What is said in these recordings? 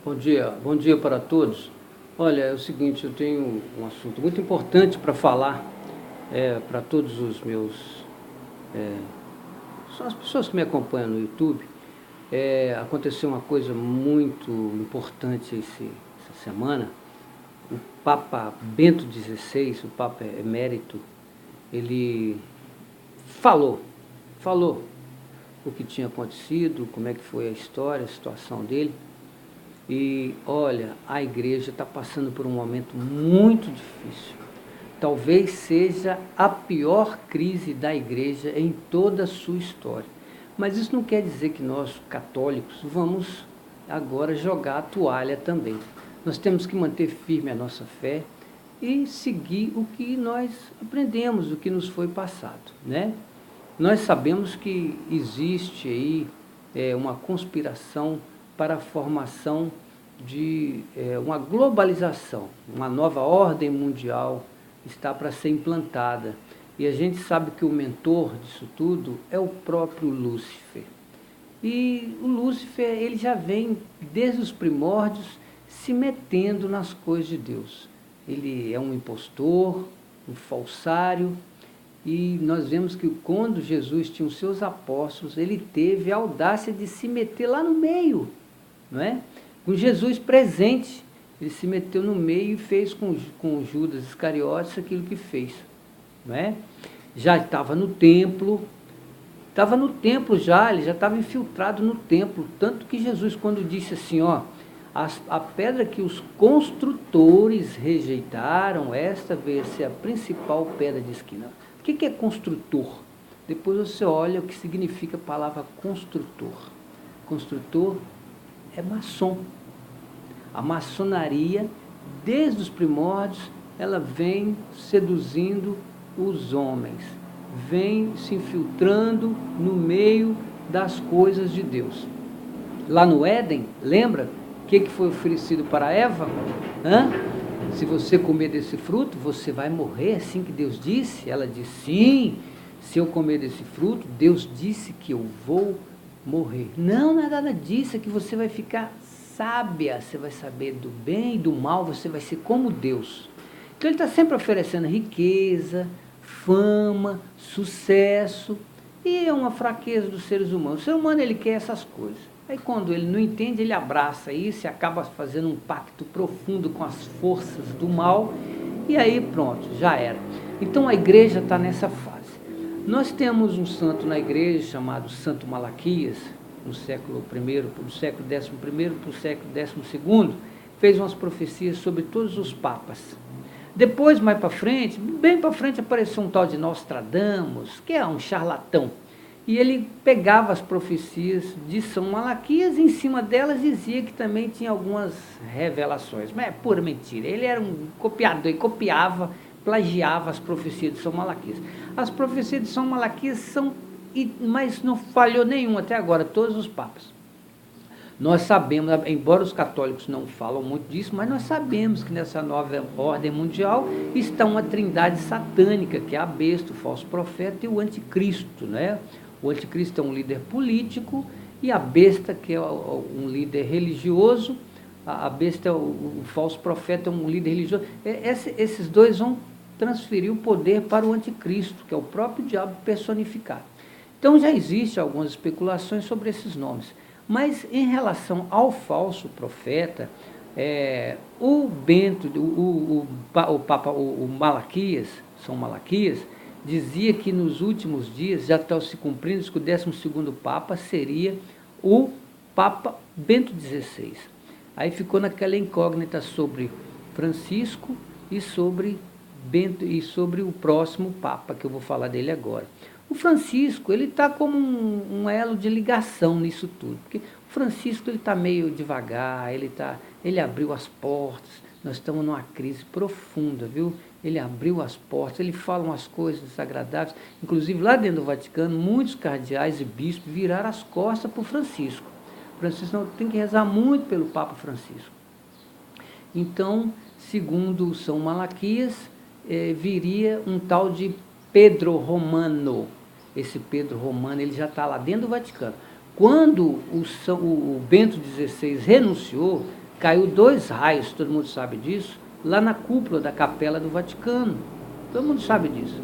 Bom dia para todos. Olha, é o seguinte, eu tenho um assunto muito importante para falar para todos os meus, eh, são as pessoas que me acompanham no YouTube. Aconteceu uma coisa muito importante essa semana. O Papa Bento XVI, o Papa Emérito, ele falou, falou o que tinha acontecido, como é que foi a história, a situação dele. E olha, a igreja está passando por um momento muito difícil. Talvez seja a pior crise da igreja em toda a sua história. Mas isso não quer dizer que nós, católicos, vamos agora jogar a toalha também. Nós temos que manter firme a nossa fé e seguir o que nós aprendemos, o que nos foi passado, né? Nós sabemos que existe aí uma conspiração para a formação de uma globalização, uma nova ordem mundial está para ser implantada. E a gente sabe que o mentor disso tudo é o próprio Lúcifer. E o Lúcifer, ele já vem desde os primórdios se metendo nas coisas de Deus. Ele é um impostor, um falsário, e nós vemos que quando Jesus tinha os seus apóstolos, ele teve a audácia de se meter lá no meio, não é? Com Jesus presente, ele se meteu no meio e fez com Judas Iscariotes aquilo que fez, não é? Já estava no templo já, ele já estava infiltrado no templo, tanto que Jesus, quando disse assim, ó, a pedra que os construtores rejeitaram, esta veio ser a principal pedra de esquina. O que é construtor? Depois você olha o que significa a palavra construtor. Construtor é maçom. A maçonaria, desde os primórdios, ela vem seduzindo os homens, vem se infiltrando no meio das coisas de Deus. Lá no Éden, lembra? O que foi oferecido para Eva? Se você comer desse fruto, você vai morrer, assim que Deus disse? Ela disse, sim, se eu comer desse fruto, Deus disse que eu vou morrer. Não é nada disso, é que você vai ficar sábia, você vai saber do bem e do mal, você vai ser como Deus. Então ele está sempre oferecendo riqueza, fama, sucesso, e é uma fraqueza dos seres humanos. O ser humano, ele quer essas coisas. Aí quando ele não entende, ele abraça isso e acaba fazendo um pacto profundo com as forças do mal, e aí pronto, já era. Então a igreja está nessa fase. Nós temos um santo na igreja chamado Santo Malaquias, no século I, do século XI para o século XII, fez umas profecias sobre todos os papas. Depois, mais para frente, bem para frente, apareceu um tal de Nostradamus, que é um charlatão. E ele pegava as profecias de São Malaquias e em cima delas dizia que também tinha algumas revelações. Mas é pura mentira. Ele era um copiador, ele copiava, plagiava as profecias de São Malaquias. As profecias de São Malaquias são, mas não falhou nenhum até agora, todos os papas. Nós sabemos, embora os católicos não falam muito disso, mas nós sabemos que nessa nova ordem mundial está uma trindade satânica, que é a besta, o falso profeta e o anticristo, né? O anticristo é um líder político e a besta, que é um líder religioso, a besta, o falso profeta é um líder religioso. Esses dois vão transferir o poder para o anticristo, que é o próprio diabo personificado. Então já existem algumas especulações sobre esses nomes. Mas em relação ao falso profeta, o Bento, o Malaquias, São Malaquias, dizia que nos últimos dias já está se cumprindo que o 12º Papa seria o Papa Bento XVI. Aí ficou naquela incógnita sobre Francisco e sobre Bento e sobre o próximo Papa, que eu vou falar dele agora. O Francisco, ele está como um elo de ligação nisso tudo, porque o Francisco ele está meio devagar, ele abriu as portas, nós estamos numa crise profunda, viu? Ele abriu as portas, ele fala umas coisas desagradáveis, inclusive lá dentro do Vaticano, muitos cardeais e bispos viraram as costas para o Francisco. Francisco não tem que rezar muito pelo Papa Francisco. Então, segundo São Malaquias, viria um tal de Pedro Romano. Esse Pedro Romano, ele já está lá dentro do Vaticano. Quando o Bento XVI renunciou, caiu 2 raios, todo mundo sabe disso, lá na cúpula da Capela do Vaticano. Todo mundo sabe disso.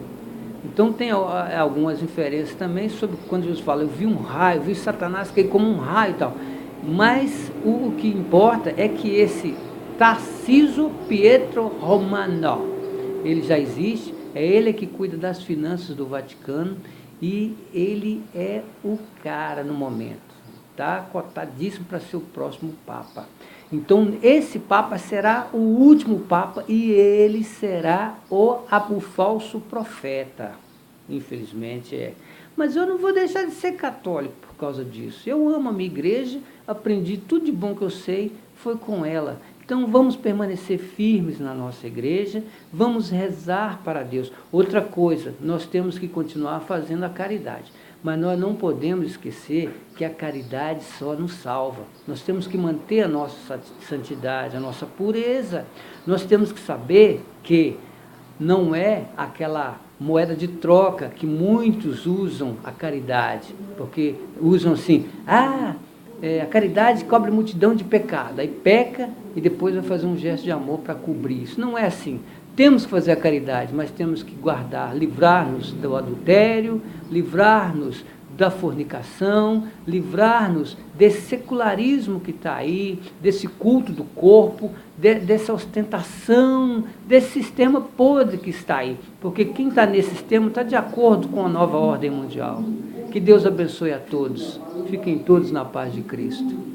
Então tem algumas inferências também sobre quando Jesus fala, eu vi um raio, vi Satanás cair como um raio e tal. Mas o que importa é que esse Tarcísio Pietro Romano, ele já existe, é ele que cuida das finanças do Vaticano e ele é o cara no momento. Está cotadíssimo para ser o próximo Papa. Então, esse Papa será o último Papa e ele será o falso profeta. Infelizmente é. Mas eu não vou deixar de ser católico por causa disso. Eu amo a minha igreja, aprendi tudo de bom que eu sei, foi com ela. Então, vamos permanecer firmes na nossa igreja, vamos rezar para Deus. Outra coisa, nós temos que continuar fazendo a caridade. Mas nós não podemos esquecer que a caridade só nos salva. Nós temos que manter a nossa santidade, a nossa pureza. Nós temos que saber que não é aquela moeda de troca que muitos usam a caridade. Porque usam assim, a caridade cobre multidão de pecado. Aí peca e depois vai fazer um gesto de amor para cobrir. Isso não é assim. Temos que fazer a caridade, mas temos que guardar, livrar-nos do adultério, livrar-nos da fornicação, livrar-nos desse secularismo que está aí, desse culto do corpo, dessa ostentação, desse sistema podre que está aí. Porque quem está nesse sistema está de acordo com a nova ordem mundial. Que Deus abençoe a todos. Fiquem todos na paz de Cristo.